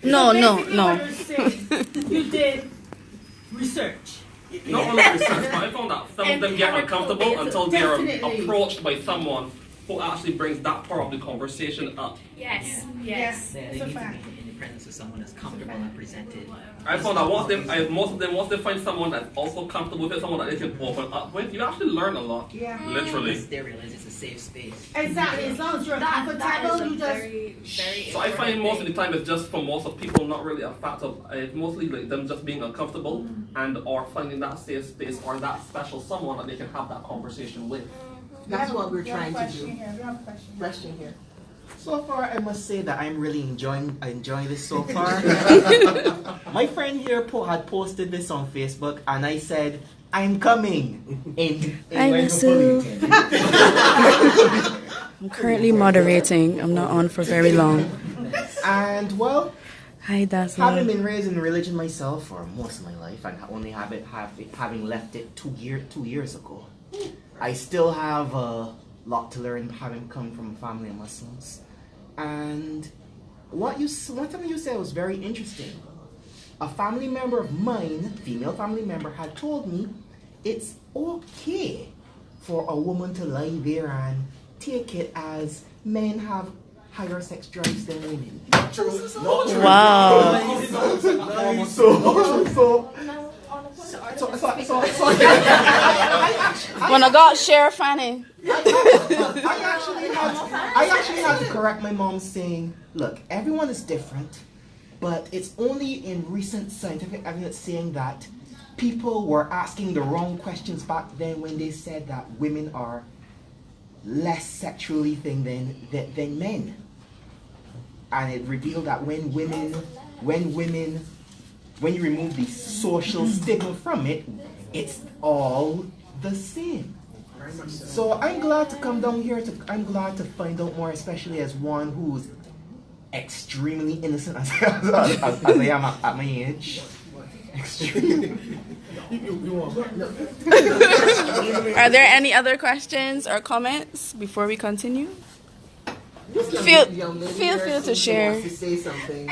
No. You did research. Not only research, but I found that some of them get uncomfortable until they are approached by someone who actually brings that part of the conversation up. Yes. They need to be in the presence of someone that's comfortable and presented. I found that most of them, once they find someone that's also comfortable with it, someone that they can open up with, you actually learn a lot. Yeah. Literally. They realize it's a safe space. Exactly. As long as you're comfortable, you just. Very So I find most of the time it's just for most of people not really a fact of it's mostly like them just being uncomfortable and or finding that safe space or that special someone that they can have that conversation with. That's what we're trying to do. We have a question here. So far, I must say that I'm really enjoying this so far. My friend here had posted this on Facebook, and I said, "I'm coming." I'm currently moderating. I'm not on for very long. And well, Hi, Dazzle. having been raised in religion myself for most of my life, and only having left it 2 years ago, I still have a lot to learn, having come from a family of Muslims. And one thing you said was very interesting. A family member of mine, female family member, had told me it's okay for a woman to lie there and take it as men have higher sex drives than women. Wow. When I got Sheriff Fanning. I actually had to correct my mom, saying, look, everyone is different, but it's only in recent scientific evidence saying that people were asking the wrong questions back then when they said that women are less sexually thing than men. And it revealed that when you remove the social stigma from it, it's all the same. So I'm glad to come down here. I'm glad to find out more, especially as one who's extremely innocent as I am at my age. Extremely. Are there any other questions or comments before we continue? Feel free to share. To say something.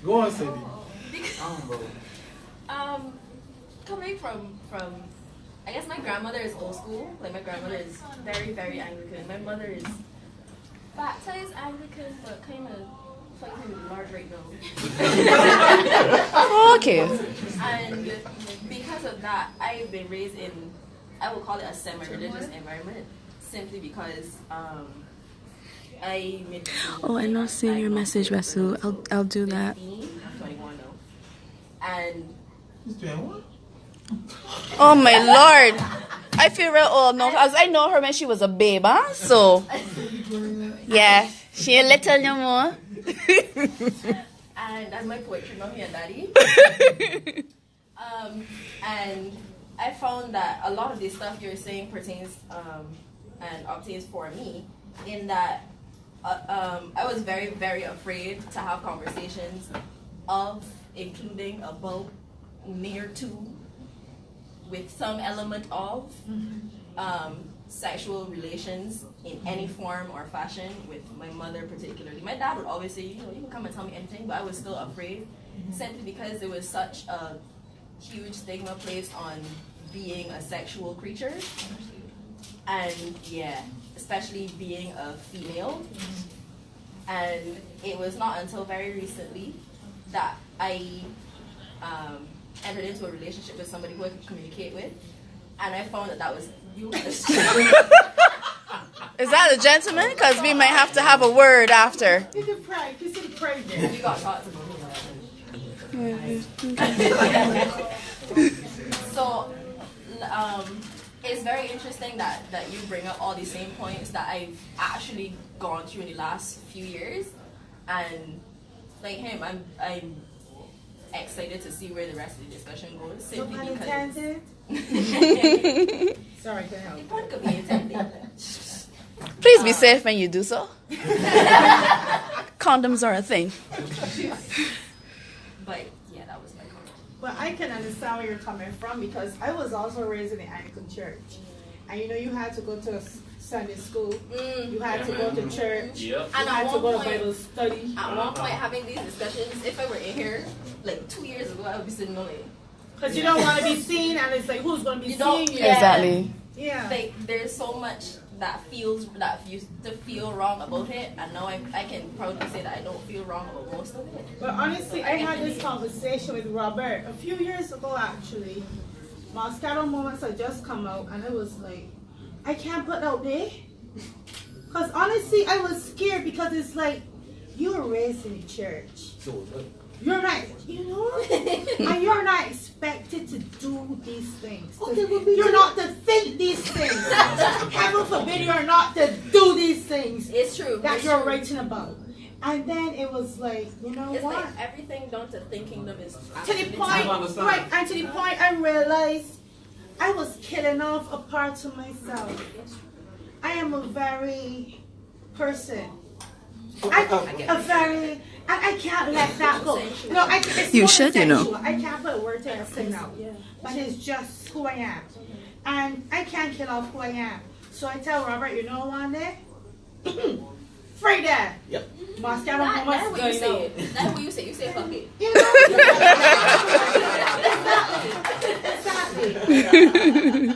Go on, Cindy. Coming from I guess my grandmother is old school. Like my grandmother is very, very Anglican. My mother is baptized Anglican, but kind of fighting with the Lord right now. Okay. And because of that, I've been raised in, I would call it a semi-religious environment, simply because I made. Oh, I'm not seeing your message, Rasul. I'll do that. I'm 21 now, and. He's 21? Oh my Lord. I feel real old now, as I know her when she was a babe, huh? So yeah, she a little no more. And that's my poetry, mommy and daddy. And I found that a lot of the stuff you're saying pertains and obtains for me, in that I was very, very afraid to have conversations of, including about, near to, with some element of sexual relations in any form or fashion with my mother particularly. My dad would always say, you can come and tell me anything, but I was still afraid, simply because there was such a huge stigma placed on being a sexual creature, and yeah, especially being a female. And it was not until very recently that I entered into a relationship with somebody who I could communicate with, and I found that was you. Is that a gentleman? Because we might have to have a word after. You can pray. You can pray there. You got taught to believe that. So, it's very interesting that you bring up all these same points that I've actually gone through in the last few years, and like him, I'm excited to see where the rest of the discussion goes. Simply because. Sorry, go ahead. It could be intended. Please be safe when you do so. Condoms are a thing. But yeah, that was my comment. Well, I can understand where you're coming from, because I was also raised in the Anglican church. And you had to go to Sunday school. Mm. You had to go to church. Yep. You And had at to go one to point, Bible study. at one point having these discussions, if I were in here like 2 years ago, I would be sitting like, Because you don't want to be seen, and it's like, who's going to be You don't- seeing you? yeah. Exactly. Yeah. like there's so much that used to feel wrong about it, and now I can proudly say that I don't feel wrong about most of it. But honestly, I had this conversation with Robert a few years ago, actually. Moscato Moments had just come out, and it was like, I can't put out there. Because honestly, I was scared because it's like, you were raised in the church. You're not, you know, and you're not expected to do these things. You're not to think these things. Heaven forbid you're not to do these things It's true. that it's you're true. writing about. And then it was like, you know It's what? like everything down to thinking them is To the absolutely point, I understand. right, and to the point I realized I was killing off a part of myself. I am a very person. I can't let that go. No, it's You not should, you know. sexual. I can't put a word to it now. But it's just who I am. And I can't kill off who I am. So I tell Robert, you know one day? Free that. Yep. Moscato That's Moments what you going say. out. That's what you say. You say fuck it. You know? Exactly.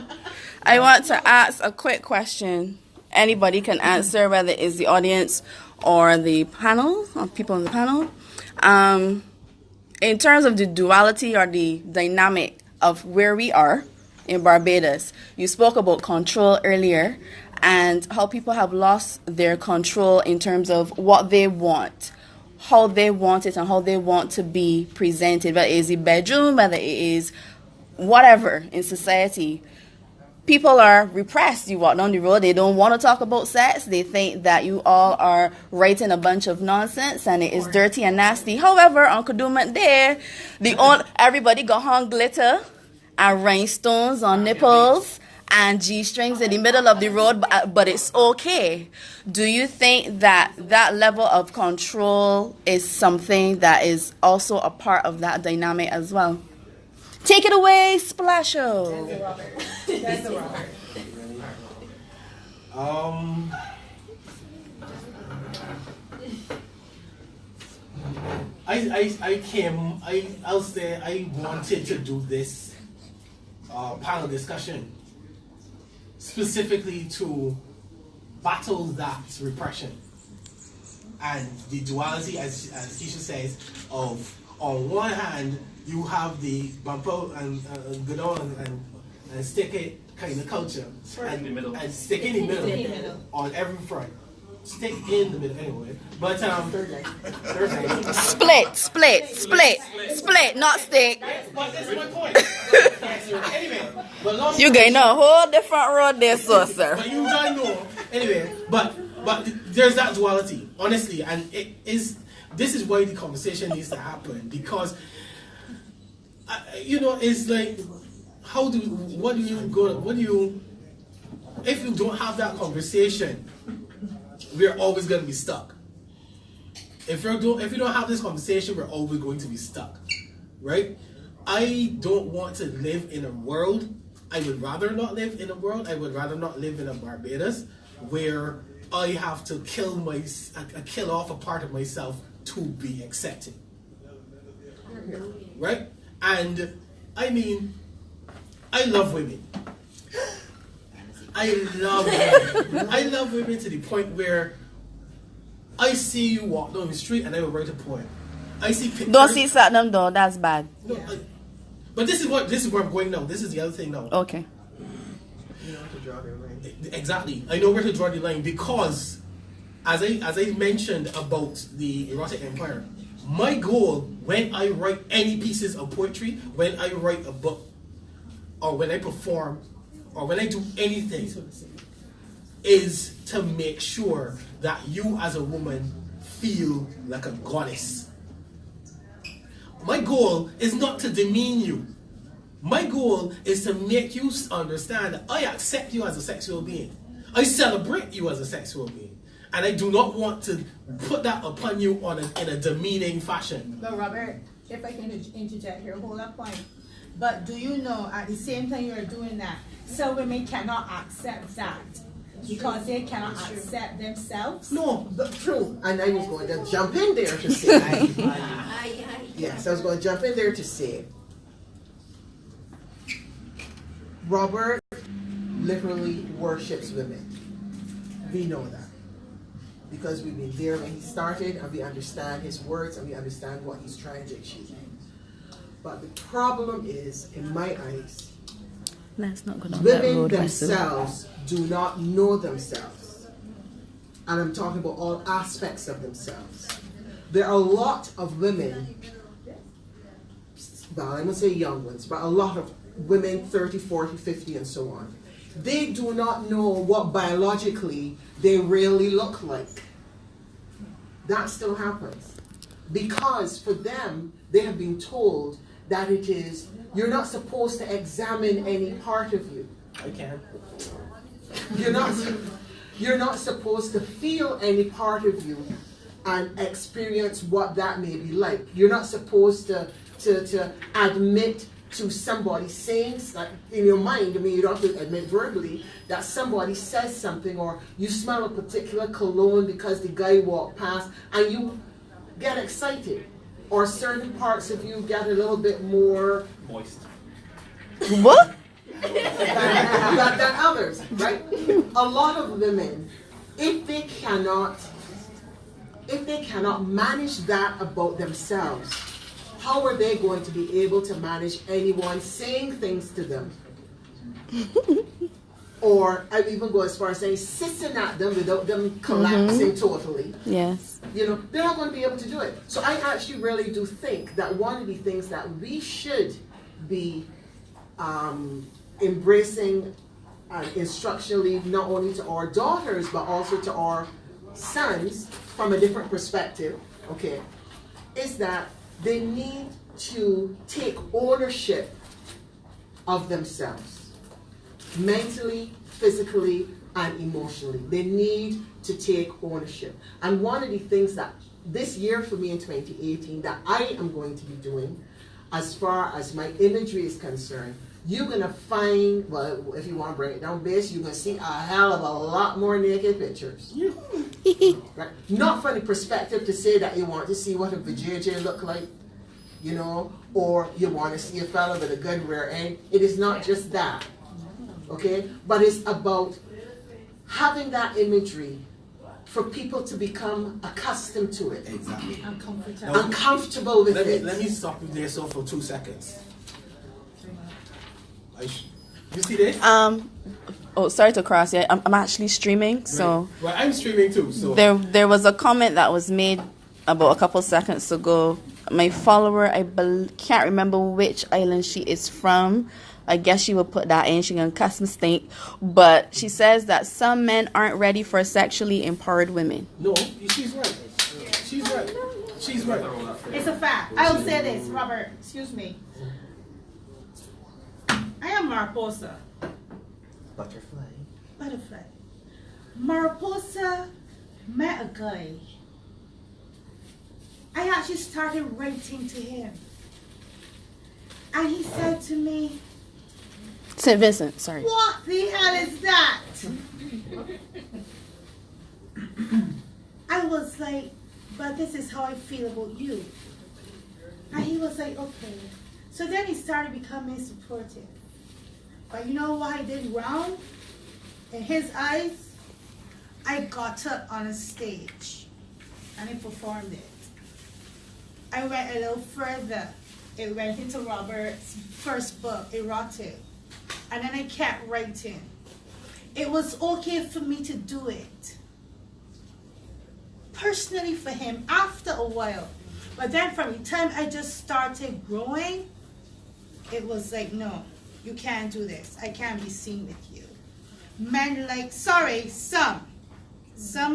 I want to ask a quick question. Anybody can answer, whether it's the audience or the panel, or people in the panel. In terms of the duality or the dynamic of where we are in Barbados, you spoke about control earlier and how people have lost their control in terms of what they want, how they want it, and how they want to be presented, whether it is the bedroom, whether it is whatever in society. People are repressed. You walk down the road, they don't want to talk about sex. They think that you all are writing a bunch of nonsense and it is dirty and nasty. However, on Kudumat there, everybody got hung glitter and rhinestones on nipples and G-strings in the middle of the road, but it's okay. Do you think that that level of control is something that is also a part of that dynamic as well? Take it away, Splasho. That's a Robert. I'll say I wanted to do this panel discussion specifically to battle that repression and the duality, as Keisha says, of on one hand you have the bumper and good on and stick it kind of culture In the middle. and stick in the middle on every front. Stick in the middle anyway. But third line. Split, not stick. But this is my point. Anyway, but long You getting a whole different road there, so sir. But you don't know. Anyway, but there's that duality, honestly, and it is. This is why the conversation needs to happen, because it's like, if you don't have that conversation, we're always going to be stuck. If you don't have this conversation, we're always going to be stuck, right? I don't want to live in a world. I would rather not live in a world. I would rather not live in a Barbados where I have to kill off a part of myself to be accepted, right? And I mean, I love women. I love women to the point where I see you walk down the street and I will write a poem. I see pictures. Don't see something though, that's bad. No, but this is where I'm going now. This is the other thing now. Okay. You know how to draw the line. Exactly. I know where to draw the line because, as I mentioned about the Erotic Empire, my goal when I write any pieces of poetry, when I write a book, or when I perform, or when I do anything, is to make sure that you as a woman feel like a goddess. My goal is not to demean you. My goal is to make you understand that I accept you as a sexual being. I celebrate you as a sexual being. And I do not want to put that upon you in a demeaning fashion. But Robert, if I can interject here, hold that point. But do you know, at the same time you're doing that, some women cannot accept that. because they cannot accept themselves. No, true. And I was going to jump in there to say, yes, I was going to jump in there to say, Robert literally worships women. We know that. Because we've been there when he started, and we understand his words, and we understand what he's trying to achieve. But the problem is, in my eyes, women themselves do not know themselves. And I'm talking about all aspects of themselves. There are a lot of women, well, I'm going to say young ones, but a lot of women 30, 40, 50, and so on. They do not know what biologically they really look like. That still happens. Because for them, they have been told that it is, you're not supposed to examine any part of you. I can. You're not supposed to feel any part of you and experience what that may be like. You're not supposed to admit to somebody saying, like in your mind, I mean, you don't have to admit verbally, that somebody says something, or you smell a particular cologne because the guy walked past, and you get excited, or certain parts of you get a little bit more Moist. What? than others, right? A lot of women, if they cannot manage that about themselves, how are they going to be able to manage anyone saying things to them? Or I even go as far as saying sissing at them without them collapsing totally. Yes. You know, they're not going to be able to do it. So I actually really do think that one of the things that we should be embracing instructionally, not only to our daughters, but also to our sons from a different perspective, okay, is that they need to take ownership of themselves, mentally, physically, and emotionally. They need to take ownership. And one of the things that this year for me in 2018 that I am going to be doing, as far as my imagery is concerned, you're going to find, well, if you want to bring it down base, you're going to see a hell of a lot more naked pictures. Right? Not from the perspective to say that you want to see what a vajayjay look like, you know, or you want to see a fella with a good rear end. It is not just that, okay? But it's about having that imagery for people to become accustomed to it. Exactly. Uncomfortable with it. Let me stop you there for 2 seconds. You see this? Oh, sorry to cross you. I'm actually streaming, so. Well, I'm streaming too. So There was a comment that was made about a couple seconds ago. My follower, can't remember which island she is from. I guess she would put that in. She can cuss mistake, but she says that some men aren't ready for sexually empowered women. No, she's right. She's right. She's right. It's a fact. I will say this, Robert. Excuse me. I am Mariposa. Butterfly. Mariposa met a guy. I actually started writing to him. And he said to me, St. Vincent, sorry. what the hell is that? I was like, but this is how I feel about you. And he was like, okay. So then he started becoming supportive. But you know what I did wrong? In his eyes, I got up on a stage and I performed it. I went a little further. It went into Robert's first book, Erotic. And then I kept writing. It was okay for me to do it. Personally for him, after a while. But then from the time I just started growing, it was like, no, you can't do this. I can't be seen with you. Men like, some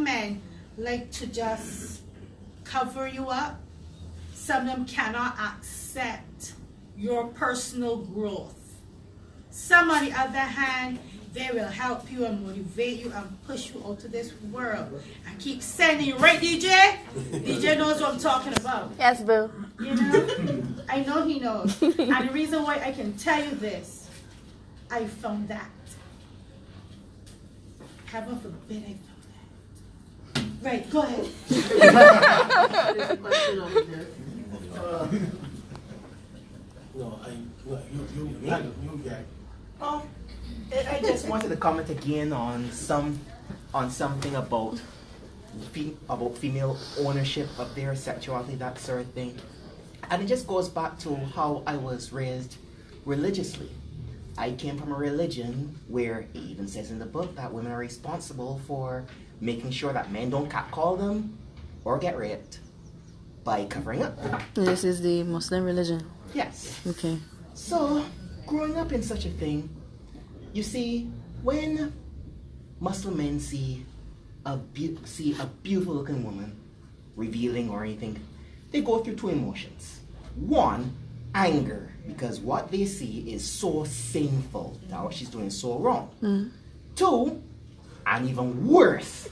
men like to just cover you up. Some of them cannot accept your personal growth. Some, on the other hand, they will help you and motivate you and push you out of this world and keep sending you, right, DJ? DJ knows what I'm talking about. Yes, boo. You know? I know he knows. And the reason why I can tell you this, I found that. Heaven forbid I know that. Right, go ahead. There's a question over there. No, I just wanted to comment again on something about female ownership of their sexuality, that sort of thing. And it just goes back to how I was raised religiously. I came from a religion where it even says in the book that women are responsible for making sure that men don't catcall them or get raped by covering up. This is the Muslim religion. Yes. Okay. So, growing up in such a thing, you see, when Muslim men see a beautiful looking woman, revealing or anything, they go through two emotions. One, anger, because what they see is so sinful, that what she's doing is so wrong. Two, and even worse,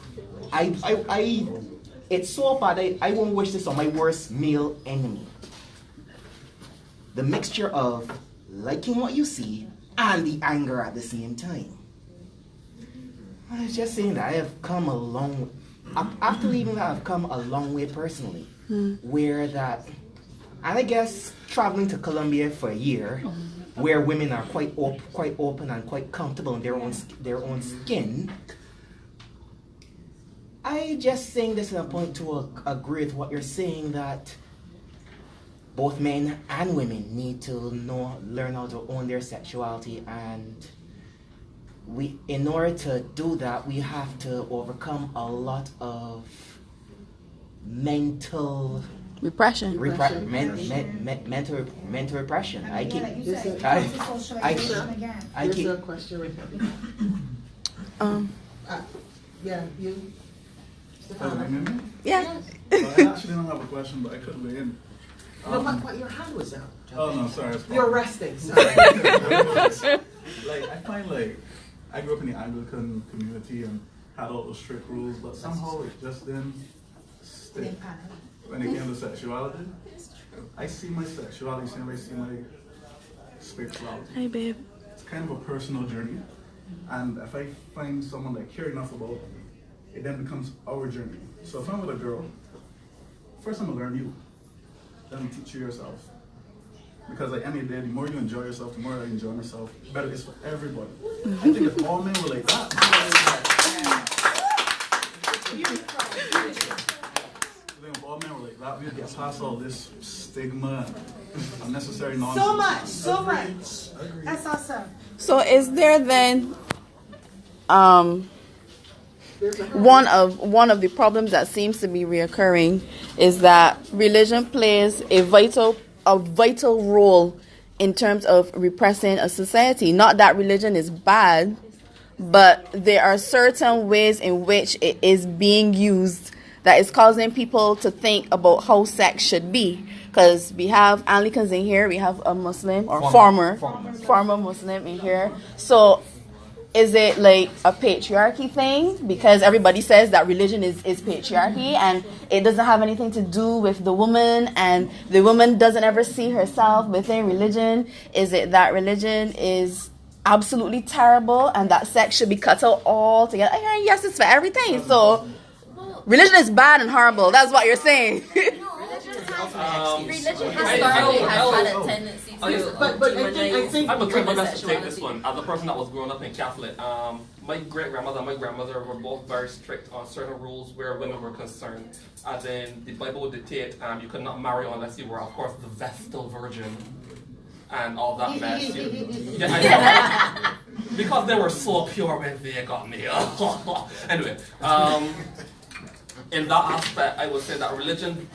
it's so bad, I won't wish this on my worst male enemy. The mixture of liking what you see and the anger at the same time. I was just saying that I have come a long, after leaving that, I've come a long way personally, where that, and I guess traveling to Colombia for a year, where women are quite open and quite comfortable in their own skin. I just saying this at a point to agree with what you're saying, that both men and women need to learn how to own their sexuality, and in order to do that, we have to overcome a lot of mental repression. Mental repression. There's a question right there. Yeah, you. Stefano. Yeah. I actually don't have a question, but I could weigh in. No, but your hand was out. Oh no, sorry. You're resting. Sorry. I find I grew up in the Anglican community and had all those strict rules, but somehow it just didn't stick when it came to sexuality. I see my sexuality same way I see my spirituality. Hey, babe. It's kind of a personal journey, and if I find someone that I care enough about, it then becomes our journey. So if I'm with a girl, first I'm gonna learn you, then teach you yourself. Because like any day, the more you enjoy yourself, the more I enjoy myself, the better it is for everybody. I think if all men were like that, we'd get past all this stigma and unnecessary nonsense. So much. That's awesome. So is there then one of the problems that seems to be reoccurring is that religion plays a vital role in terms of repressing a society. Not that religion is bad, but there are certain ways in which it is being used that is causing people to think about how sex should be. Because we have Anglicans in here, we have a Muslim or former Muslim in here. So is it like a patriarchy thing? Because everybody says that religion is patriarchy and it doesn't have anything to do with the woman, and the woman doesn't ever see herself within religion. Is it that religion is absolutely terrible and that sex should be cut out altogether? Yes, it's for everything. So religion is bad and horrible. That's what you're saying. Religion historically has had a tendency to but I think I'm going to try my best to take this one. As a person that was growing up in Catholic, my great-grandmother and my grandmother were both very strict on certain rules where women were concerned. As in, the Bible would dictate you could not marry unless you were, of course, the Vestal Virgin and all that mess. Yeah, I know. Because they were so pure when they got me. Anyway, in that aspect, I would say that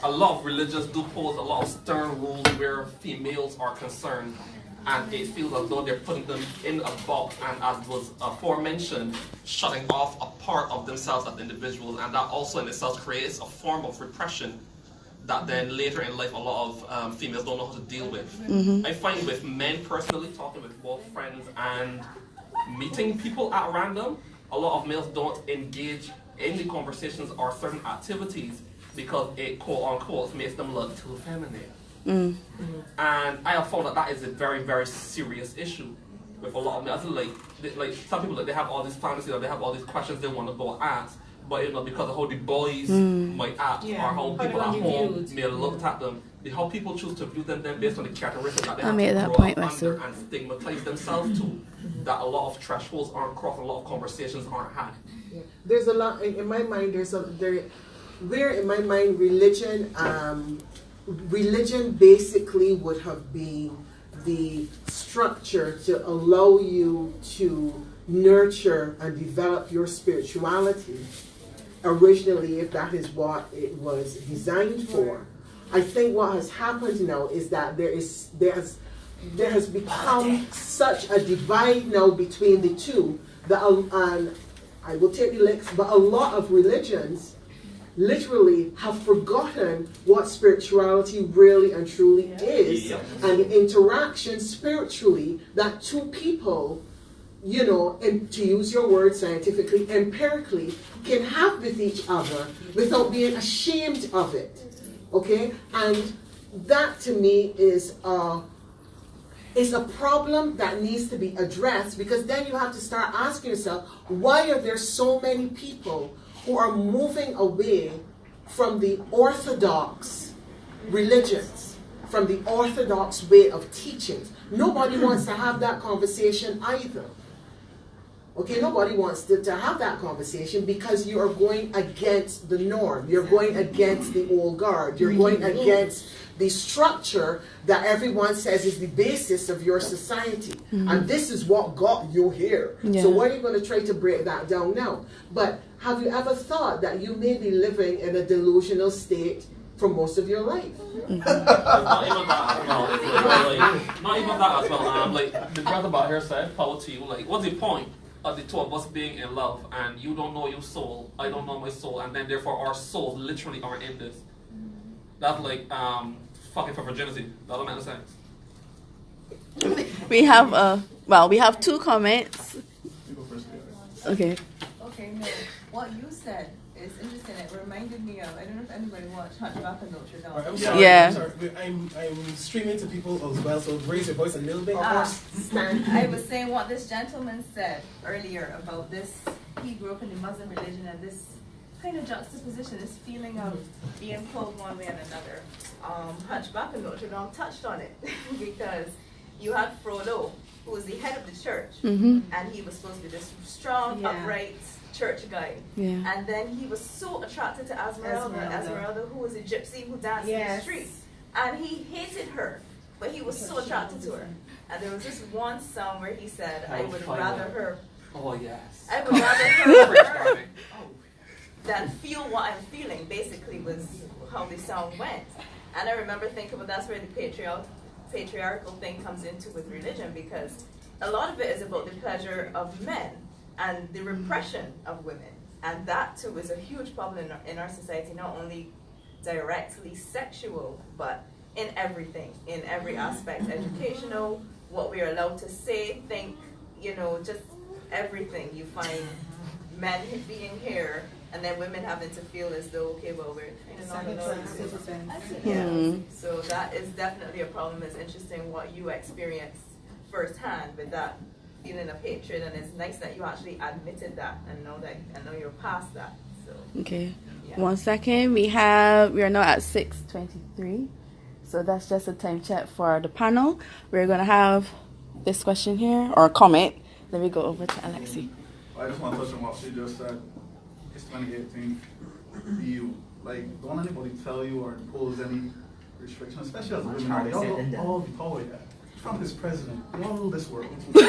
a lot of religions do pose a lot of stern rules where females are concerned, and it feels as though they're putting them in a box, and as was aforementioned, shutting off a part of themselves as individuals, and that also in itself creates a form of repression that then later in life a lot of females don't know how to deal with. I find with men personally, talking with both friends and meeting people at random, a lot of males don't engage in the conversations or certain activities because it quote-unquote makes them look too feminine. And I have found that is a very, very serious issue with a lot of men. I feel like some people, like, they have all these fantasies, or they have all these questions they want to go ask, but because of how the boys might act, or how people at home may look at them, how people choose to view them then based on the characteristics that they have to grow up under and stigmatize themselves to, that a lot of thresholds aren't crossed, a lot of conversations aren't had. Yeah. There's a lot in my mind. Where in my mind religion basically would have been the structure to allow you to nurture and develop your spirituality originally, if that is what it was designed for. I think what has happened now is that there has become such a divide now between the two that, and I will take the licks, but a lot of religions literally have forgotten what spirituality really and truly is, and the interaction spiritually that two people, and to use your word scientifically, empirically, can have with each other without being ashamed of it. Okay? And that to me is a problem that needs to be addressed, because then you have to start asking yourself, why are there so many people who are moving away from the orthodox religions, from the orthodox way of teaching? Nobody wants to have that conversation either. Okay, nobody wants to have that conversation, because you are going against the norm. You're going against the old guard. You're going against the structure that everyone says is the basis of your society. And this is what got you here. So why are you going to try to break that down now? But have you ever thought that you may be living in a delusional state for most of your life? Not even that as well. Not even that as well. Like the brother about here said, power to you. Like, what's the point of the two of us being in love, and you don't know your soul, I don't know my soul, and then therefore our souls literally aren't in this? That's like fucking for virginity. That don't make sense. We have two comments. Okay. Okay, no. What you said is interesting. It reminded me of, I don't know if anybody watched Hunchback of Notre Dame. I'm sorry, Yeah. I'm sorry. I'm streaming to people as well, so raise your voice a little bit. I was saying what this gentleman said earlier about this, he grew up in the Muslim religion, and this kind of juxtaposition, this feeling of being pulled one way and another. Hunchback of Notre Dame touched on it because you had Frodo, who was the head of the church, and he was supposed to be this strong, upright church guy. And then he was so attracted to Esmeralda, who was a gypsy who danced in the streets. And he hated her, but he was so attracted to her. And there was this one song where he said, I would rather her. Oh, yes. I would rather her than feel what I'm feeling, basically, was how the song went. And I remember thinking, well, that's where the patriarchal thing comes into with religion, because a lot of it is about the pleasure of men and the repression of women. And that too is a huge problem in our society, not only directly sexual, but in everything, in every aspect, educational, what we are allowed to say, think, just everything. You find men being here, and then women having to feel as though, okay, well, we're not allowed to. So that is definitely a problem. It's interesting what you experience firsthand with that feeling of hatred, and it's nice that you actually admitted that and know you're past that. So okay, 1 second. We are now at 6:23, so that's just a time check for the panel. We're gonna have this question here or comment. Then we go over to Alexi. I just want to touch on what she just said. It's 2018. Don't anybody tell you or impose any restriction, especially as women. They all be told that. Trump is president. We all rule this world. We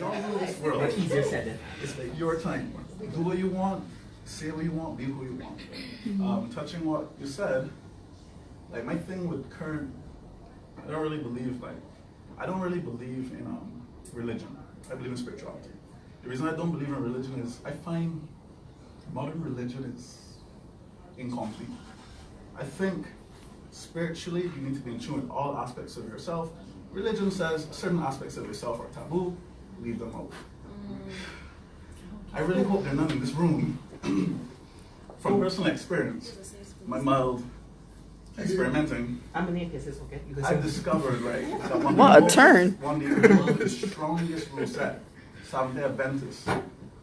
all rule this world. Like he just said it. It's like your time. Do what you want, say what you want, be who you want. Touching what you said, like my thing with current, I don't really believe in religion. I believe in spirituality. The reason I don't believe in religion is I find modern religion is incomplete. I think spiritually, you need to be in tune with all aspects of yourself. Religion says certain aspects of yourself are taboo, leave them out. I really hope there are none in this room. From personal experience, my mild experimenting, I'm gonna name this, okay? I discovered, right, that one What a turn. One of the strongest rule set, Seventh-day Adventists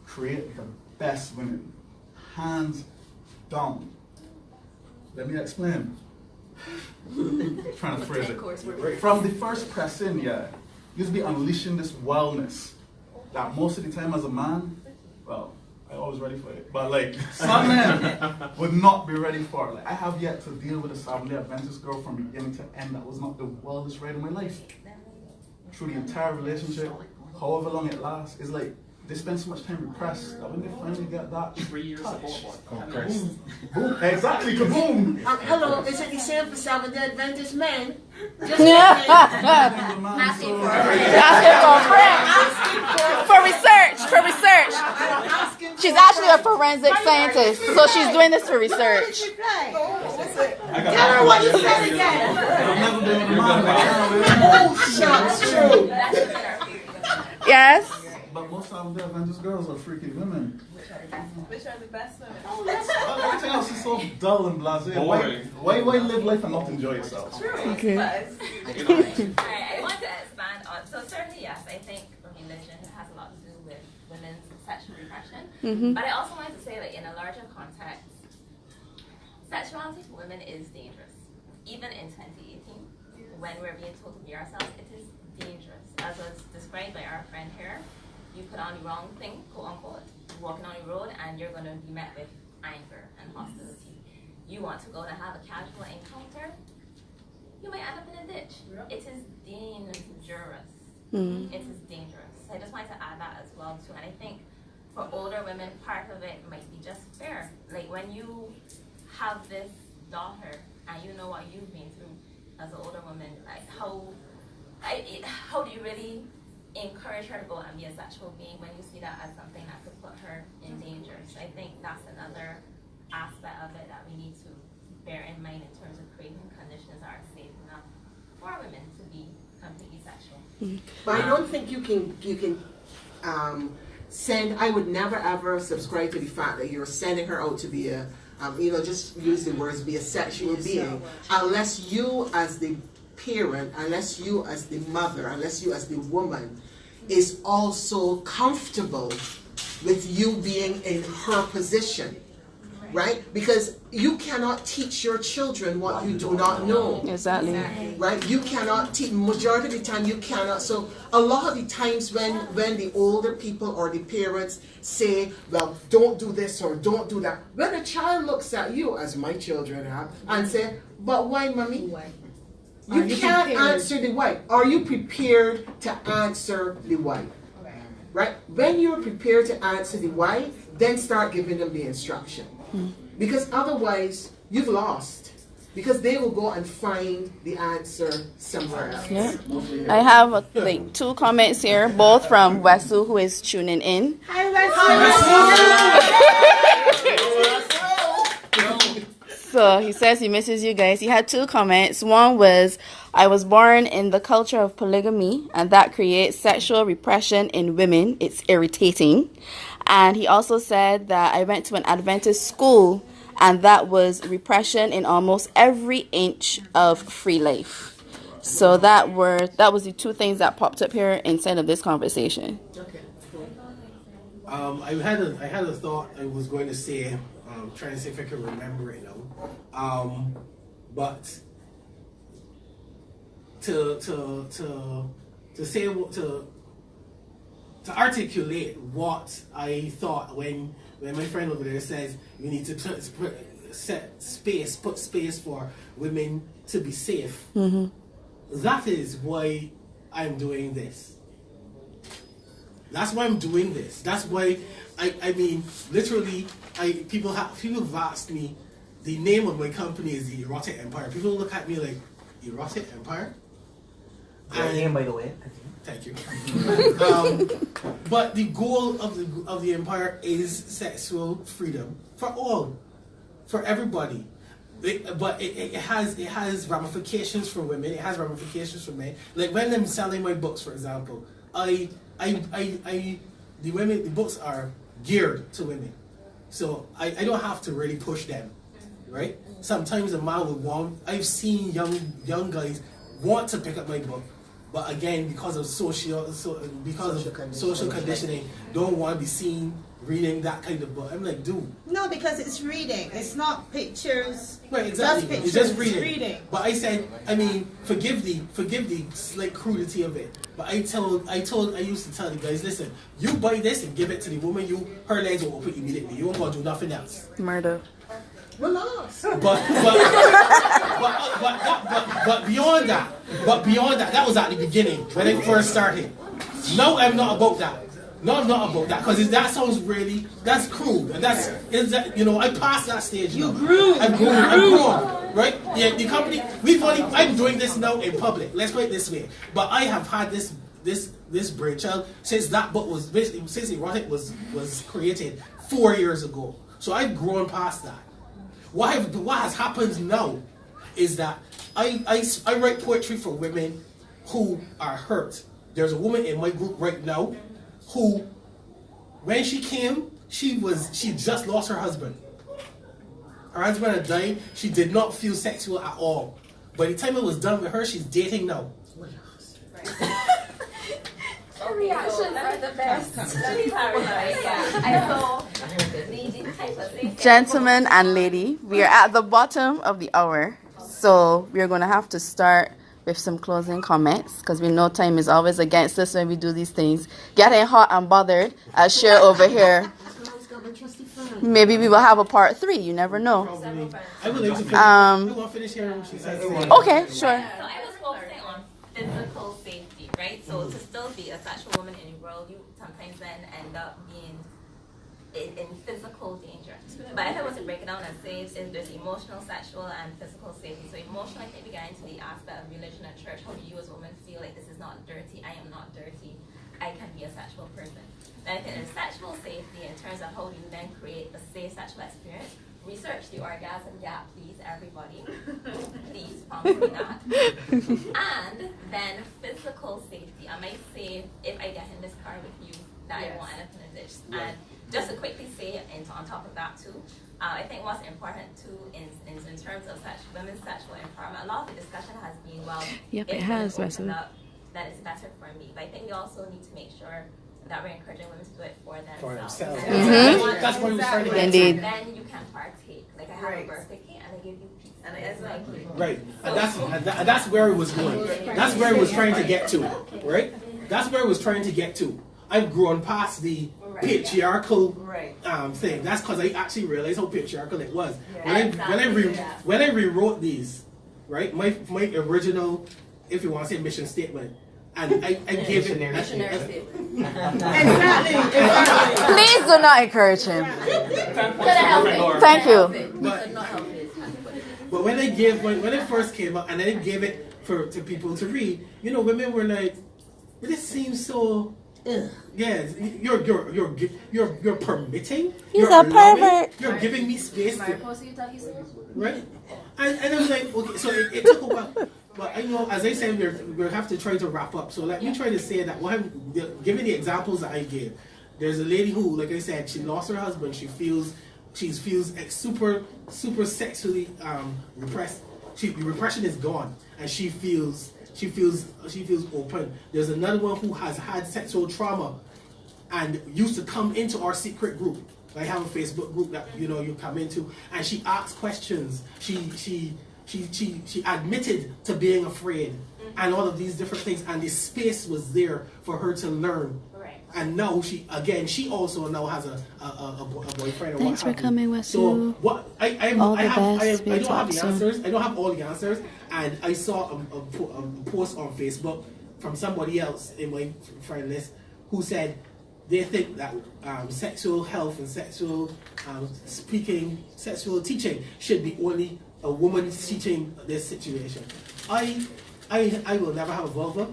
create the best women, hands down. Let me explain. Trying to phrase it. From the first press in, yeah, you'll be unleashing this wildness that most of the time as a man, well, I'm always ready for it, but like some men would not be ready for it. Like I have yet to deal with a Seventh-day Adventist girl from beginning to end that was not the wildest ride of my life. Through the entire relationship, however long it lasts, it's like they spend so much time repressed that when they finally get that 3 years touch, ago. boom, boom, exactly, kaboom. Hello, is it the same for Seventh-day Adventist men? Just Asking for research. For research. She's actually a forensic scientist, so she's doing this for research. Tell her what you said again. Oh, shucks, true. Yes. But most Seventh-day Adventist girls are freaky women. Which are the best women? Everything else is so dull and blasé. Why live life and not enjoy yourself? True. Okay. Alright, I want to expand on, so certainly yes, I think religion has a lot to do with women's sexual repression, but I also wanted to say that in a larger context, sexuality for women is dangerous. Even in 2018, when we're being told to be ourselves, it is dangerous. As was described by our friend here, you put on the wrong thing, quote unquote, walking on the road, and you're going to be met with anger and hostility. You want to go and have a casual encounter, you might end up in a ditch. It is dangerous. It is dangerous. So I just wanted to add that as well too. And I think for older women, part of it might be just fair. Like when you have this daughter and you know what you've been through as an older woman, like how do you really encourage her to go and be a sexual being when you see that as something that could put her in danger? So I think that's another aspect of it that we need to bear in mind in terms of creating conditions that are safe enough for women to be completely sexual. But I don't think you can send. I would never ever subscribe to the fact that you're sending her out to be a, just use the words, be a sexual being, unless you as the parent, unless you as the mother, unless you as the woman is also comfortable with you being in her position, right? Because you cannot teach your children what you do not know. Exactly. Right? You cannot teach, majority of the time you cannot. So a lot of the times when the older people or the parents say, well, don't do this or don't do that, when a child looks at you, as my children have, and say, but why, mommy? You can't answer the why. Are you prepared to answer the why? Right? When you're prepared to answer the why, then start giving them the instruction. Because otherwise, you've lost. Because they will go and find the answer somewhere else. Yeah. I have like 2 comments here, both from Wesu, who is tuning in. Hi, Wesu! So he says he misses you guys. He had 2 comments. One was, I was born in the culture of polygamy, and that creates sexual repression in women. It's irritating. And he also said that I went to an Adventist school, and that was repression in almost every inch of free life. So that was the 2 things that popped up here inside of this conversation. Okay. I had a thought I was going to say, trying to see if I can remember it now. But to articulate what I thought when my friend over there says you need to put space for women to be safe. That is why I'm doing this. That's why I'm doing this. That's why I mean literally people have asked me, the name of my company is the Erotic Empire. People look at me like, Erotic Empire? Great name, by the way. Thank you. But the goal of the empire is sexual freedom for all, for everybody. But it has ramifications for women. It has ramifications for men. Like when I'm selling my books, for example, the books are geared to women, so I don't have to really push them. right? Sometimes a man would want. I've seen young guys want to pick up my book, but again, because of social conditioning, don't want to be seen reading that kind of book. I'm like, dude. No, because it's reading. It's not pictures. Right, exactly. Just pictures. It's just reading. It's reading. But I said, I mean, forgive the slight crudity of it. But I used to tell the guys, listen, you buy this and give it to the woman, her legs will open immediately. You won't go do nothing else. Murder. Relax. But beyond that, that was at the beginning when I first started. No, I'm not about that. No, I'm not about that because that sounds that's crude and I passed that stage. You grew. I'm grown, right? Yeah, the company I'm doing this now in public. Let's put it this way. But I have had this brainchild since that book since Erotic was created 4 years ago. So I've grown past that. What has happened now is that I write poetry for women who are hurt. There's a woman in my group right now who, when she came, she just lost her husband. Her husband had died. She did not feel sexual at all. By the time it was done with her, she's dating now. Reactions are the best. Let me clarify. Gentlemen and lady, we are at the bottom of the hour, so we're going to have to start with some closing comments because we know time is always against us when we do these things. Getting hot and bothered as Cher over here. Maybe we will have a part 3. You never know. Okay, sure. Physical safety, right? So to still be a sexual woman in the world, you sometimes then end up being in physical danger. But if I was to break it down and say there's emotional, sexual, and physical safety. So emotional, I think we get into the aspect of religion and church. How do you as women feel like this is not dirty? I am not dirty. I can be a sexual person. Then I think there's sexual safety in terms of how do you then create a safe sexual experience. Research the orgasm gap, please, everybody. Please, promise me that. And then physical safety. I might say, if I get in this car with you, that I want anything in this. And just to quickly say, and on top of that too, I think what's important too is in terms of women's sexual empowerment, a lot of the discussion has been, well, yep, if it has, open up, that is better for me. But I think we also need to make sure that we're encouraging women to do it for themselves. That's what we're trying to get to. Indeed. Then you can partake. Like I have a birthday cake and I give you pizza. And it's like right, and that's where it was going. That's where it was trying to get to, right? That's where it was trying to get to. I've grown past the patriarchal thing. That's because I actually realized how patriarchal it was. When I rewrote these, right? My original, if you want to say mission statement. And I gave it Missionary statement. Exactly. Please do not encourage him. Thank you. But when it first came up and then I gave it to people to read, women were like, well, this seems so. Yeah, you're permitting. He's a pervert. You're giving me space. Right? And I was like, okay, so it took a while. But I know, as I said, we'll have to try to wrap up. So let me try to say that, given the examples that I gave, there's a lady who, like I said, she lost her husband. She feels super sexually repressed. The repression is gone, and she feels open. There's another one who has had sexual trauma and used to come into our secret group. I have a Facebook group that you come into, and she asks questions. She admitted to being afraid and all of these different things, and the space was there for her to learn. Right. And now she also now has a boyfriend. Thanks for coming, Wesu. So what I don't have the answers. I don't have all the answers. And I saw a post on Facebook from somebody else in my friend list who said they think that sexual health and sexual teaching should be only a woman teaching this situation. I will never have a vulva,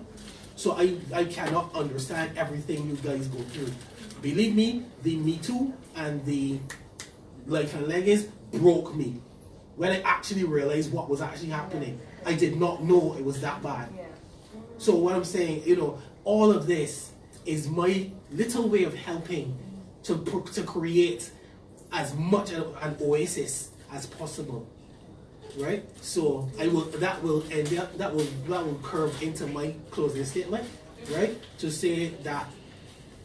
so I cannot understand everything you guys go through. Believe me, the Me Too and the life and leggings broke me. When I actually realized what was actually happening, I did not know it was that bad. So what I'm saying, all of this is my little way of helping to create as much an oasis as possible. Right? So that will curve into my closing statement, right? To say that,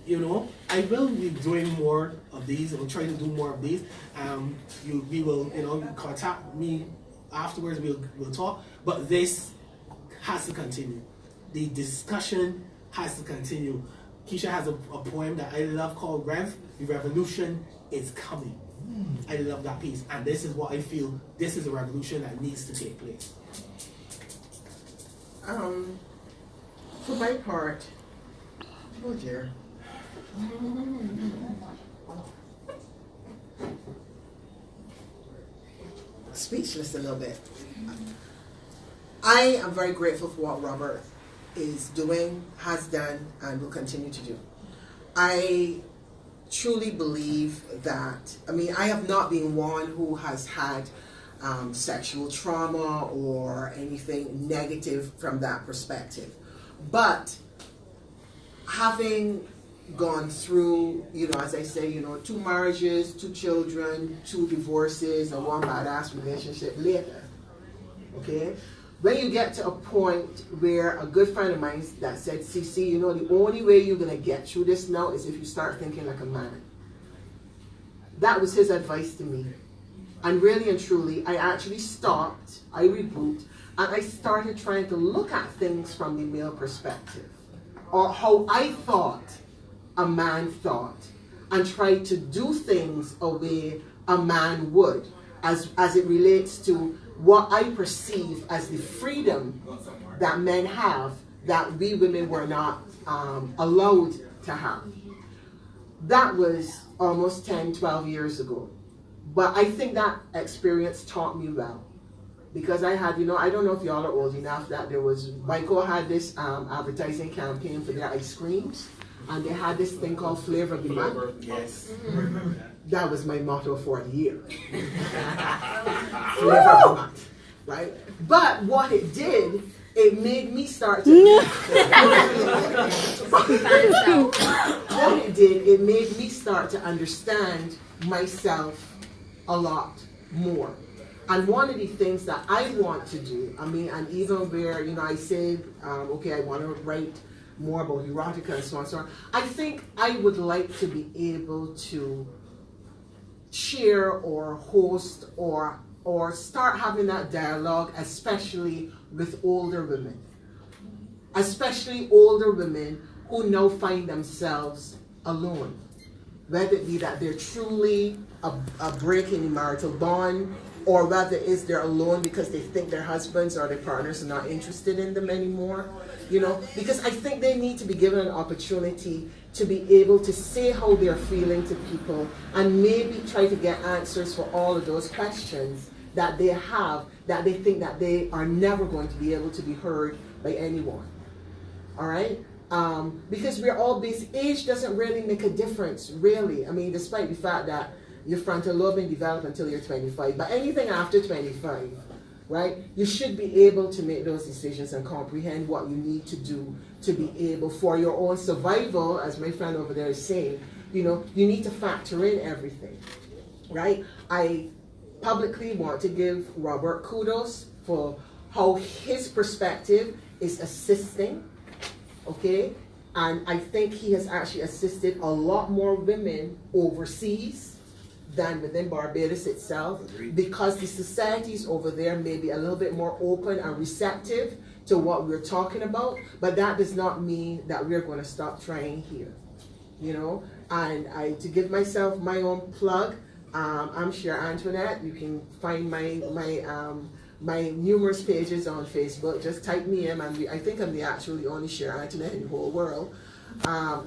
you know, I will be doing more of these. I will try to do more of these. We will, you know, contact me afterwards. We'll talk. But this has to continue. The discussion has to continue. Keisha has a poem that I love called Rev. The revolution is coming. I love that piece, and this is what I feel. This is a revolution that needs to take place. For my part, oh dear. Speechless a little bit. I am very grateful for what Robert is doing, has done, and will continue to do. I truly believe that, I mean, I have not been one who has had sexual trauma or anything negative from that perspective. But having gone through, you know, as I say, you know, 2 marriages, 2 children, 2 divorces, and 1 badass relationship later, okay? When you get to a point where a good friend of mine that said, CC, you know, the only way you're going to get through this now is if you start thinking like a man. That was his advice to me. And really and truly, I actually stopped, I reboot, and I started trying to look at things from the male perspective, or how I thought a man thought, and try to do things a way a man would, as it relates to what I perceive as the freedom that men have that we women were not allowed to have. That was almost 10, 12 years ago. But I think that experience taught me well. Because I had, you know, I don't know if y'all are old enough, that there was, Michael had this advertising campaign for their ice creams. And they had this thing called Flavor of the Month. Yes. That was my motto for the year. Flavor of the Month, right? But what it did, it made me start to... What it did, it made me start to understand myself a lot more. And one of the things that I want to do, I mean, and even where, you know, I said, okay, I want to write more about erotica and so on and so on. I think I would like to be able to share or host or start having that dialogue, especially with older women. Especially older women who now find themselves alone. Whether it be that they're truly a break in the marital bond, or whether it's they're alone because they think their husbands or their partners are not interested in them anymore. You know, because I think they need to be given an opportunity to be able to say how they're feeling to people and maybe try to get answers for all of those questions that they have, that they think that they are never going to be able to be heard by anyone. All right? Because we're all based, age doesn't really make a difference, really. I mean, despite the fact that your frontal lobe didn't develop until you're 25, but anything after 25, right? You should be able to make those decisions and comprehend what you need to do to be able, for your own survival, as my friend over there is saying, you know, you need to factor in everything, right? I publicly want to give Robert kudos for how his perspective is assisting, okay? And I think he has actually assisted a lot more women overseas than within Barbados itself, because the societies over there may be a little bit more open and receptive to what we're talking about, but that does not mean that we're going to stop trying here, you know. And to give myself my own plug, I'm Cher Antoinette. You can find my numerous pages on Facebook. Just type me in, and I think I'm the only Cher Antoinette in the whole world.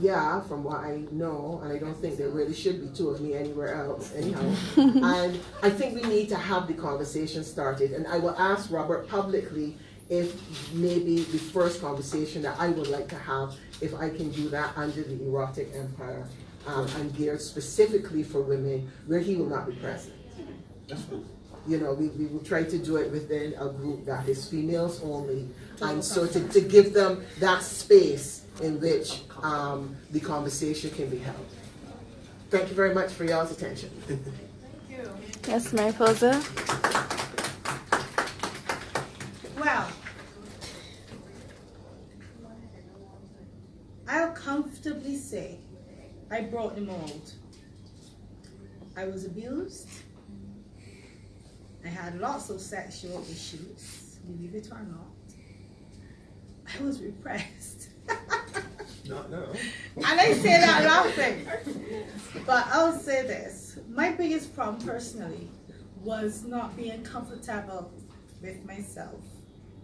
Yeah, from what I know, and I don't think there really should be 2 of me anywhere else, anyhow. And I think we need to have the conversation started, and I will ask Robert publicly if maybe the first conversation that I would like to have, if I can do that under the Erotic Empire, and geared specifically for women, where he will not be present. You know, we will try to do it within a group that is females only, and so to give them that space in which the conversation can be held. Thank you very much for y'all's attention. Thank you. Yes, Mariposa. Well, I'll comfortably say I broke the mold. I was abused. I had lots of sexual issues, believe it or not. I was repressed. No. And I say that laughing. But I'll say this. My biggest problem personally was not being comfortable with myself.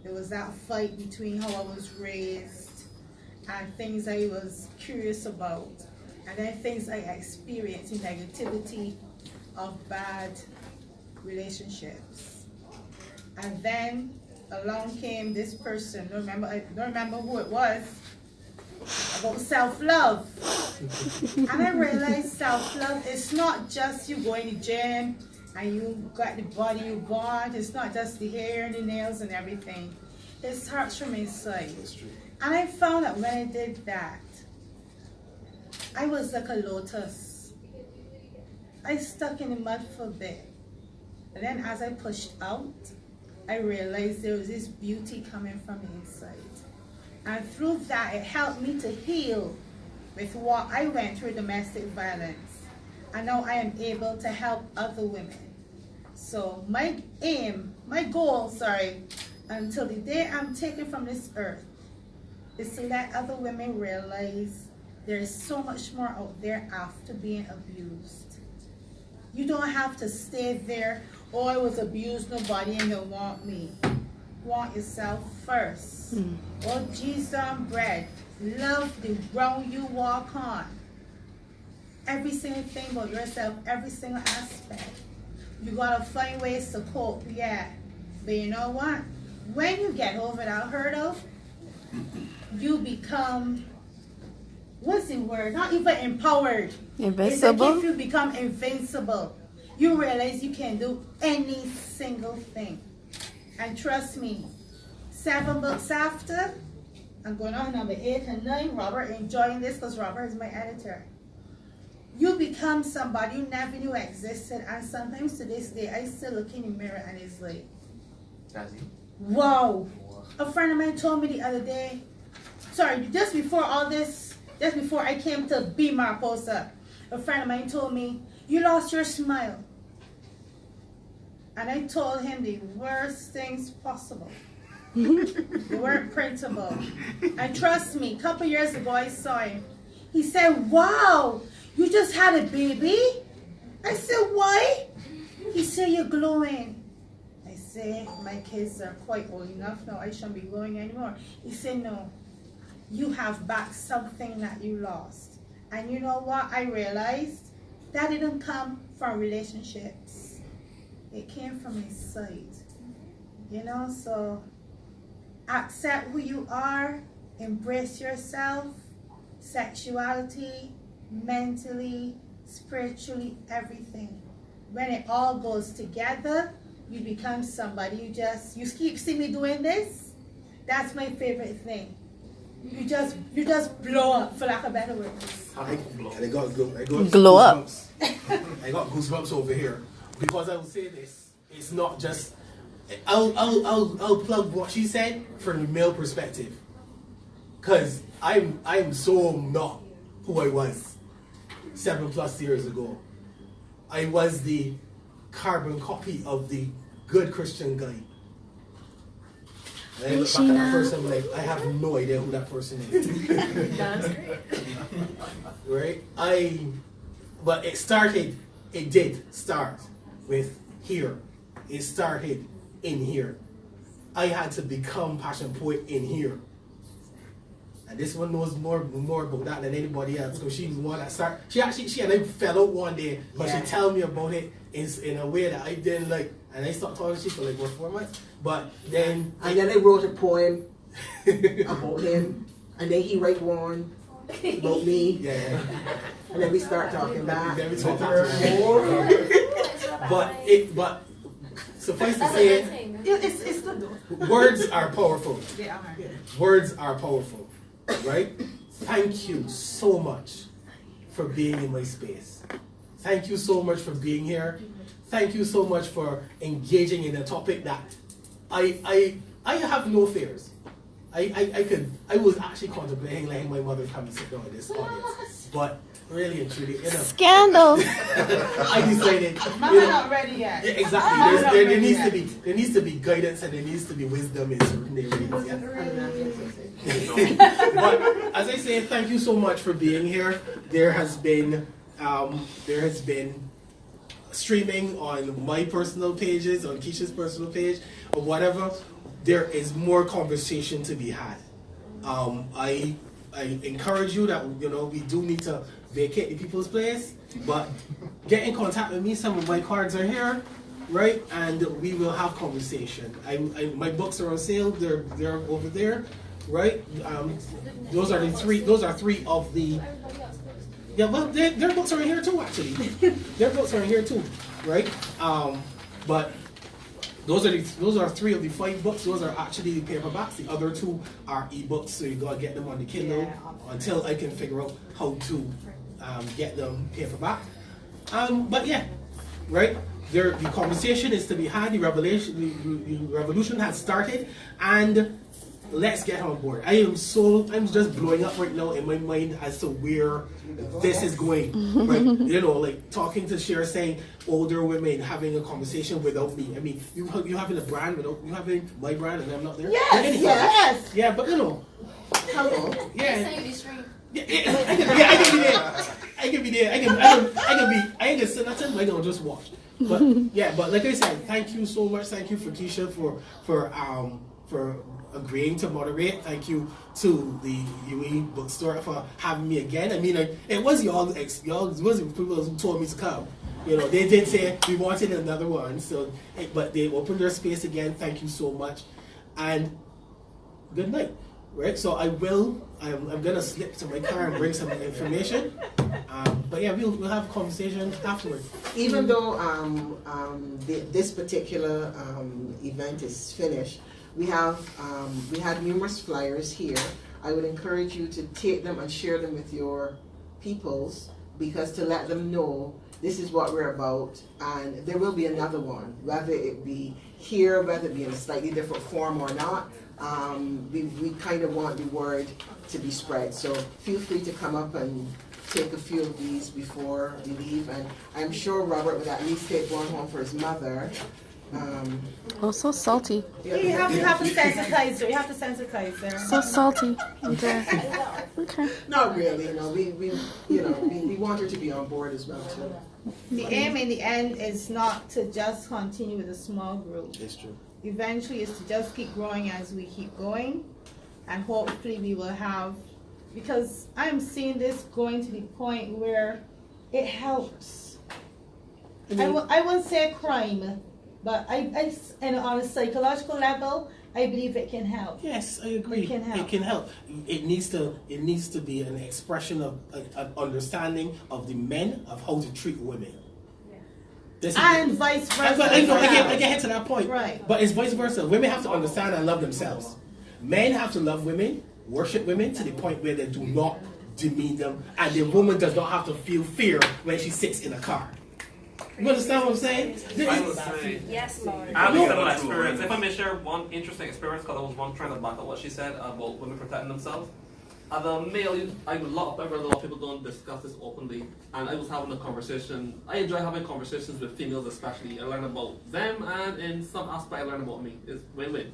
There was that fight between how I was raised and things I was curious about, and then things I experienced in negativity of bad relationships. And then along came this person, I don't remember who it was, about self-love. And I realized self-love is not just you go in the gym and you got the body you want. It's not just the hair and the nails and everything. It starts from inside. And I found that when I did that, I was like a lotus. I stuck in the mud for a bit. And then as I pushed out, I realized there was this beauty coming from the inside. And through that, it helped me to heal with what I went through, domestic violence. And now I am able to help other women. So my goal, until the day I'm taken from this earth, is to let other women realize there is so much more out there after being abused. You don't have to stay there, oh, I was abused, nobody and you want me. Want yourself first. Oh, Jesus and bread. Love the ground you walk on. Every single thing about yourself, every single aspect. You gotta find ways to cope, yeah. But you know what? When you get over that hurdle, you become, what's the word? Not even empowered. Invincible? It's like if you become invincible, you realize you can do any single thing. And trust me, 7 books after, I'm going on number 8 and 9. Robert enjoying this because Robert is my editor. You become somebody you never knew existed, and sometimes to this day, I still look in the mirror and it's like, wow. A friend of mine told me the other day, just before all this, just before I came to be Mariposa, a friend of mine told me, you lost your smile. And I told him the worst things possible. They weren't printable. And trust me, a couple years ago I saw him. He said, wow, you just had a baby? I said, why? He said, you're glowing. I said, my kids are quite old enough now, I shouldn't be glowing anymore. He said, no, you have back something that you lost. And you know what? I realized that didn't come from relationships. It came from inside. You know, so accept who you are, embrace yourself, sexuality, mentally, spiritually, everything. When it all goes together, you become somebody. You keep seeing me doing this. That's my favorite thing. You just blow up, for lack of better words. I got glow up. I got goosebumps over here because I will say this. It's not just. I'll plug what she said from the male perspective, because I'm so not who I was 7+ years ago. I was the carbon copy of the good Christian guy. And I look back at that person like, I have no idea who that person is. That's great. Right? But it did start with here. It started in here. I had to become passion poet in here. And this one knows more about that than anybody else. So she's the one that started. She and I fell out one day, but she told me about it in a way that I didn't like. And I stopped talking to she for like 4 months. But then I wrote a poem about him, and then he wrote one about me. Yeah. And then we start talking back. Then we talk more. But suffice to say, it's good though. Words are powerful. They are. Words are powerful, right? Thank you so much for being in my space. thank you so much for being here. Thank you so much for engaging in a topic that I have no fears. I was actually contemplating letting my mother come and sit down in this audience, but really and truly, scandal. I decided, Mama not ready yet. Yeah, exactly. There needs to be guidance and there needs to be wisdom in certain areas. Yeah? But as I say, thank you so much for being here. There has been streaming on my personal pages, on Keisha's personal page, or whatever. There is more conversation to be had. I encourage you that we do need to vacate the people's place, but get in contact with me. Some of my cards are here, right? And we will have conversation. My books are on sale. They're over there, right? Those are three of the. Yeah, well, their books are in here too. Actually, their books are in here too, right? But those are 3 of the 5 books. Those are actually the paperbacks. The other 2 are ebooks, so you gotta get them on the Kindle until I can figure out how to get them paperback. But yeah, right. The conversation is to be had. The revolution has started, and let's get on board. I'm just blowing up right now in my mind as to where this is going. Right? Like talking to Cher, saying older women having a conversation without me. I mean, you having a brand without you having my brand and I'm not there. Yes. Yeah, but hello. Yeah. I can be there. I can say nothing. I can just watch. But yeah, but like I said, thank you so much. Thank you for Keisha for agreeing to moderate. Thank you to the UE bookstore for having me again. I mean, it was y'all. It wasn't people who told me to come. They did say we wanted another one. So, but they opened their space again. Thank you so much, and good night. Right. So I'm gonna slip to my car and bring some information. But yeah, we'll have a conversation afterwards. Even though this particular event is finished, we had numerous flyers here. I would encourage you to take them and share them with your peoples, because to let them know this is what we're about, and there will be another one, whether it be here, whether it be in a slightly different form or not. We kind of want the word to be spread. So feel free to come up and take a few of these before we leave. And I'm sure Robert would at least take one home for his mother. Oh, so salty. You have to sensitize her. You have to sensitize her. So salty. Okay. Not really. We want her to be on board as well too. The aim in the end is not to just continue with a small group. It's true. Eventually, is to just keep growing as we keep going, and hopefully we will have. Because I'm seeing this going to the point where it helps. I won't say crime, but and on a psychological level, I believe it can help. Yes, I agree. It can help. It can help. It needs to be an expression of an understanding of the men of how to treat women. And vice versa. I get to that point. Right. But it's vice versa. Women have to understand and love themselves. Men have to love women, worship women to the point where they do not demean them, and the woman does not have to feel fear when she sits in a car. You understand what I'm saying? I would say, yes, Lord. I have a similar experience. If I may share one interesting experience, because I was one trying to back up what she said about women protecting themselves. As a male, a lot of people don't discuss this openly, and I was having a conversation. I enjoy having conversations with females, especially. I learn about them, and in some aspect, I learn about me. It's win-win.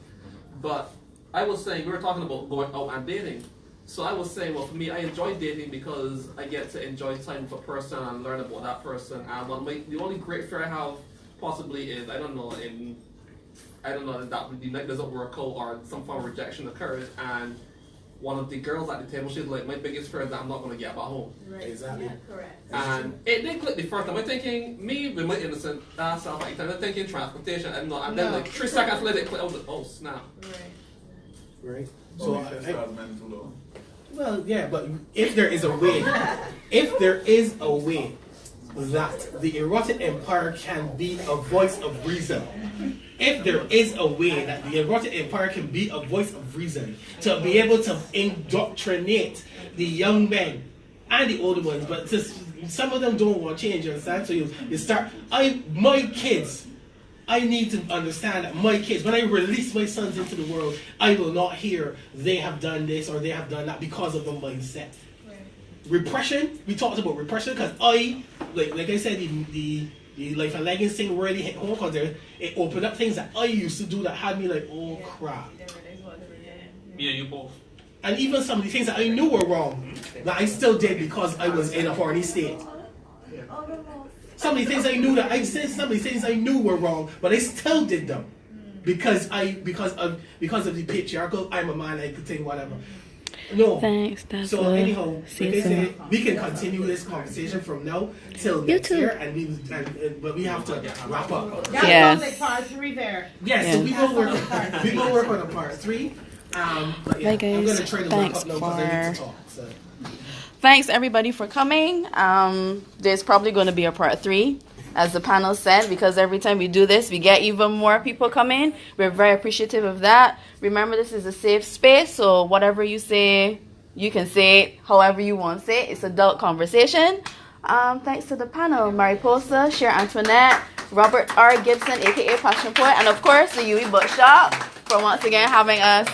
But I was saying, we were talking about going out and dating. So I was saying, well, for me, I enjoy dating because I get to enjoy time with a person and learn about that person. And the only great fear I have possibly is, I don't know, that the night doesn't work out or some form of rejection occurs, and one of the girls at the table, she's like, my biggest fear is that I'm not going to get back home. Right. Exactly. Yeah, correct. And it didn't click the first time. I'm thinking, me with my innocent self at the time, I'm thinking transportation, and then like 3 seconds later, it clicked. I was like, oh snap. Right. So So, well, yeah, but if there is a way, that the erotic empire can be a voice of reason, if there is a way that the erotic empire can be a voice of reason to be able to indoctrinate the young men and the older ones, but just some of them don't want change, you understand? So you start, my kids, I need to understand that my kids, when I release my sons into the world, I will not hear they have done this or they have done that because of the mindset. Right. Repression, we talked about repression because like I said, the Life and Leggings thing really hit home because it opened up things that I used to do that had me like, oh crap. Yeah, you both. And even some of the things that I knew were wrong, that I still did because I was in a horny state. Some of the things I knew that I said, some of the things I knew were wrong, but I still did them because of the patriarchal. I'm a man, I could think whatever. No. Thanks. That's so anyhow, like I said, we can continue this conversation from now till next year, but we have to wrap up. That sounds like part 3 there. Yes, so we will work on a part 3. But yeah, guys, I'm gonna try to wrap up now because I need to talk. So. Thanks everybody for coming. There's probably going to be a part 3, as the panel said, because every time we do this, we get even more people coming. We're very appreciative of that. Remember, this is a safe space, so whatever you say, you can say it however you want to say it. It's adult conversation. Thanks to the panel, Mariposa, Cher Antoinette, Robert R. Gibson, aka Passion Poet, and of course the Yui Bookshop for once again having us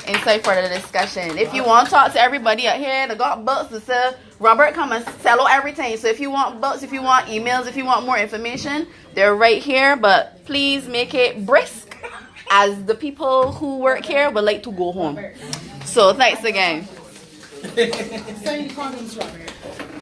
inside for the discussion. If you want to talk to everybody out here, they got books to sell. Robert come and sell everything. So if you want books, if you want emails, if you want more information, they're right here. But please make it brisk, as the people who work here would like to go home. So thanks again. Sign the comments, Robert.